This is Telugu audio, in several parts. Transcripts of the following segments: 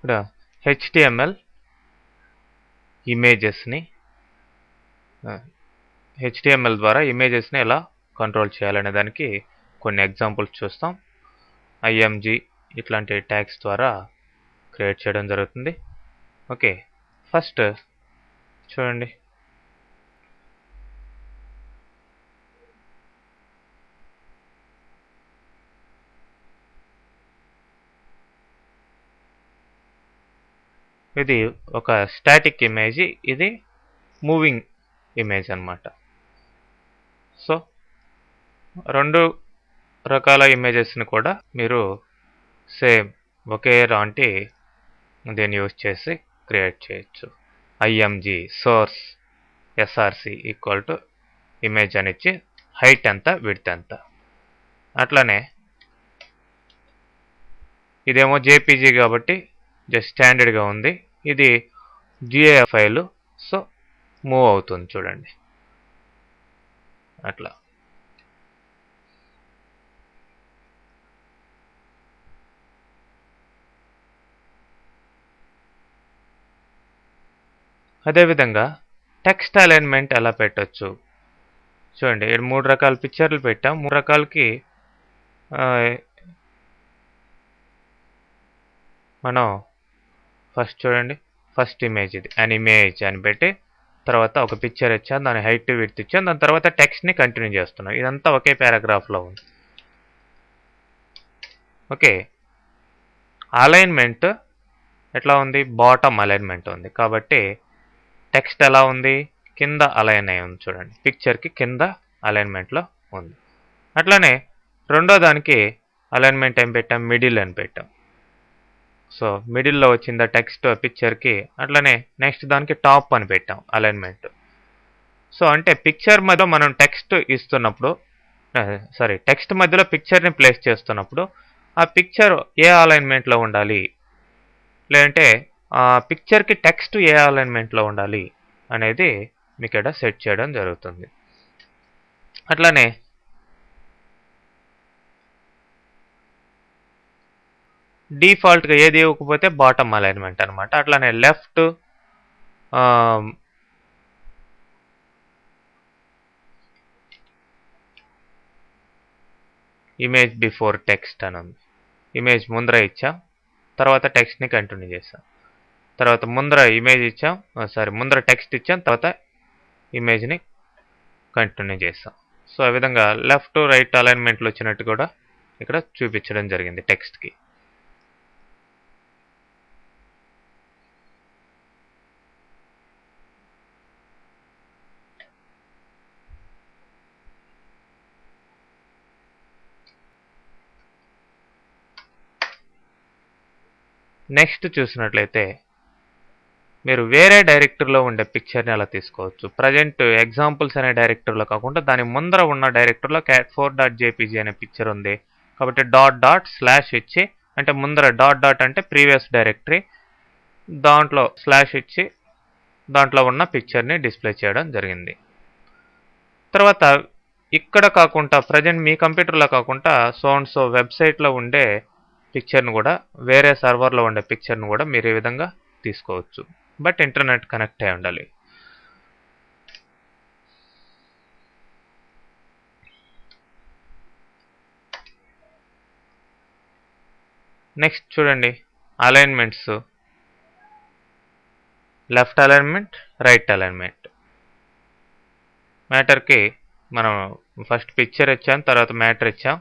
ఇక్కడ HTML ఇమేజెస్ని HTML ద్వారా ఇమేజెస్ని ఎలా కంట్రోల్ చేయాలనే దానికి కొన్ని ఎగ్జాంపుల్స్ చూస్తాం. IMG ఇట్లాంటి ట్యాగ్స్ ద్వారా క్రియేట్ చేయడం జరుగుతుంది. ఓకే, ఫస్ట్ చూడండి. ఇది ఒక స్టాటిక్ ఇమేజ్, ఇది మూవింగ్ ఇమేజ్ అన్నమాట. సో రెండు రకాల ఇమేజెస్ని కూడా మీరు సేమ్ ఒకే లాంటి దీన్ని యూజ్ చేసి క్రియేట్ చేయొచ్చు. IMG source SRC equal to image అని ఇచ్చి హైట్ ఎంత విడ్త్ ఎంత. అట్లానే ఇదేమో JPG కాబట్టి జస్ట్ స్టాండర్డ్గా ఉంది. ఇది GIF ఫైల్, సో మూవ్ అవుతుంది చూడండి అట్లా. అదేవిధంగా టెక్స్ట్ అలైన్మెంట్ ఎలా పెట్టచ్చు చూడండి. ఇక్కడ 3 రకాల పిక్చర్లు పెట్టాం. 3 రకాలకి మనం ఫస్ట్ చూడండి, ఫస్ట్ ఇమేజ్ ఇది అన్ ఇమేజ్ అని పెట్టి తర్వాత ఒక పిక్చర్ ఇచ్చాను, దాని హైట్ విడ్త్ ఇచ్చాను, దాని తర్వాత టెక్స్ట్ని కంటిన్యూ చేస్తున్నాం. ఇదంతా ఒకే పారాగ్రాఫ్లో ఉంది. ఓకే, అలైన్మెంట్ ఎట్లా ఉంది? బాటమ్ అలైన్మెంట్ ఉంది కాబట్టి టెక్స్ట్ ఎలా ఉంది? కింద అలైన్ అయి ఉంది చూడండి, పిక్చర్కి కింద అలైన్మెంట్లో ఉంది. అట్లానే రెండో దానికి అలైన్మెంట్ ఏం పెట్టాం? మిడిల్ అని పెట్టాం. సో మిడిల్లో వచ్చిందా టెక్స్ట్ పిక్చర్కి. అట్లనే నెక్స్ట్ దానికి టాప్ అని పెట్టాం అలైన్మెంట్. సో అంటే పిక్చర్ మధ్యలో మనం టెక్స్ట్ ఇస్తున్నప్పుడు, టెక్స్ట్ మధ్యలో పిక్చర్ని ప్లేస్ చేస్తున్నప్పుడు ఆ పిక్చర్ ఏ అలైన్మెంట్లో ఉండాలి, లేదంటే ఆ పిక్చర్కి టెక్స్ట్ ఏ అలైన్మెంట్లో ఉండాలి అనేది మీకు ఇక్కడ సెట్ చేయడం జరుగుతుంది. అట్లానే డిఫాల్ట్గా ఏది ఇవ్వకపోతే బాటమ్ అలైన్మెంట్ అనమాట. అట్లానే లెఫ్ట్ ఇమేజ్ బిఫోర్ టెక్స్ట్ అని ఉంది. ఇమేజ్ ముందర ఇచ్చాం, తర్వాత టెక్స్ట్ని కంటిన్యూ చేసాం. తర్వాత ముందర ఇమేజ్ ఇచ్చాం, ముందర టెక్స్ట్ ఇచ్చాం, తర్వాత ఇమేజ్ని కంటిన్యూ చేసాం. సో ఆ విధంగా లెఫ్ట్ రైట్ అలైన్మెంట్లు వచ్చినట్టు కూడా ఇక్కడ చూపించడం జరిగింది టెక్స్ట్కి. నెక్స్ట్ చూసినట్లయితే మీరు వేరే డైరెక్టరీలో ఉండే పిక్చర్ని అలా తీసుకోవచ్చు. ప్రజెంట్ ఎగ్జాంపుల్స్ అనే డైరెక్టరీలో కాకుండా దాని ముందర ఉన్న డైరెక్టరీలో cat4.jpg అనే పిక్చర్ ఉంది కాబట్టి // ఇచ్చి, అంటే ముందర డాట్ అంటే ప్రీవియస్ డైరెక్టరీ, దాంట్లో స్లాష్ ఇచ్చి దాంట్లో ఉన్న పిక్చర్ని డిస్ప్లే చేయడం జరిగింది. తర్వాత ఇక్కడ కాకుండా ప్రజెంట్ మీ కంప్యూటర్లో కాకుండా సో వెబ్సైట్లో ఉండే పిక్చర్ను కూడా, వేరే సర్వర్లో ఉండే పిక్చర్ను కూడా మీరు ఈ విధంగా తీసుకోవచ్చు. బట్ ఇంటర్నెట్ కనెక్ట్ అయి ఉండాలి. నెక్స్ట్ చూడండి alignments, left alignment, right alignment. మ్యాటర్కి మనం ఫస్ట్ పిక్చర్ ఇచ్చాం, తర్వాత మ్యాటర్ ఇచ్చాం,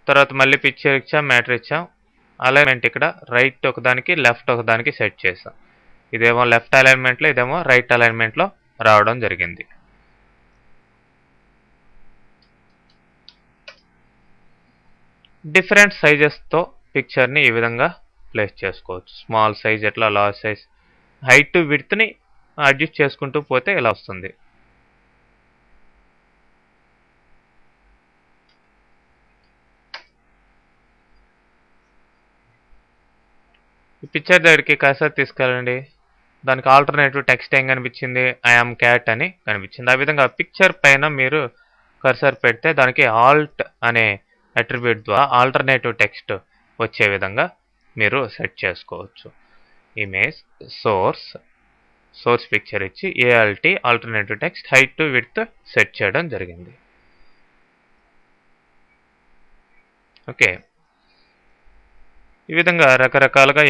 తర్వాత మళ్ళీ పిక్చర్ ఇచ్చాం, మ్యాటర్ ఇచ్చాం. అలైన్మెంట్ ఇక్కడ రైట్ ఒకదానికి లెఫ్ట్ ఒకదానికి సెట్ చేసాం. ఇదేమో లెఫ్ట్ అలైన్మెంట్లో, ఇదేమో రైట్ అలైన్మెంట్లో రావడం జరిగింది. డిఫరెంట్ సైజెస్తో పిక్చర్ని ఈ విధంగా ప్లేస్ చేసుకోవచ్చు. స్మాల్ సైజ్ ఎట్లా, లార్జ్ సైజ్, హైట్ విడ్త్ని అడ్జస్ట్ చేసుకుంటూ పోతే ఇలా వస్తుంది. ఈ పిక్చర్ దగ్గరికి కర్సర్ తీసుకెళ్ళండి, దానికి ఆల్టర్నేటివ్ టెక్స్ట్ ఏం కనిపించింది? ఐఆమ్ క్యాట్ అని కనిపించింది. ఆ విధంగా పిక్చర్ పైన మీరు కర్సర్ పెడితే దానికి ఆల్ట్ అనే అట్రిబ్యూట్ ద్వారా ఆల్టర్నేటివ్ టెక్స్ట్ వచ్చే విధంగా మీరు సెట్ చేసుకోవచ్చు. ఇమేజ్ సోర్స్ పిక్చర్ ఇచ్చి ALT alternative text height to width set చేయడం జరిగింది. ఓకే, ఈ విధంగా రకరకాలుగా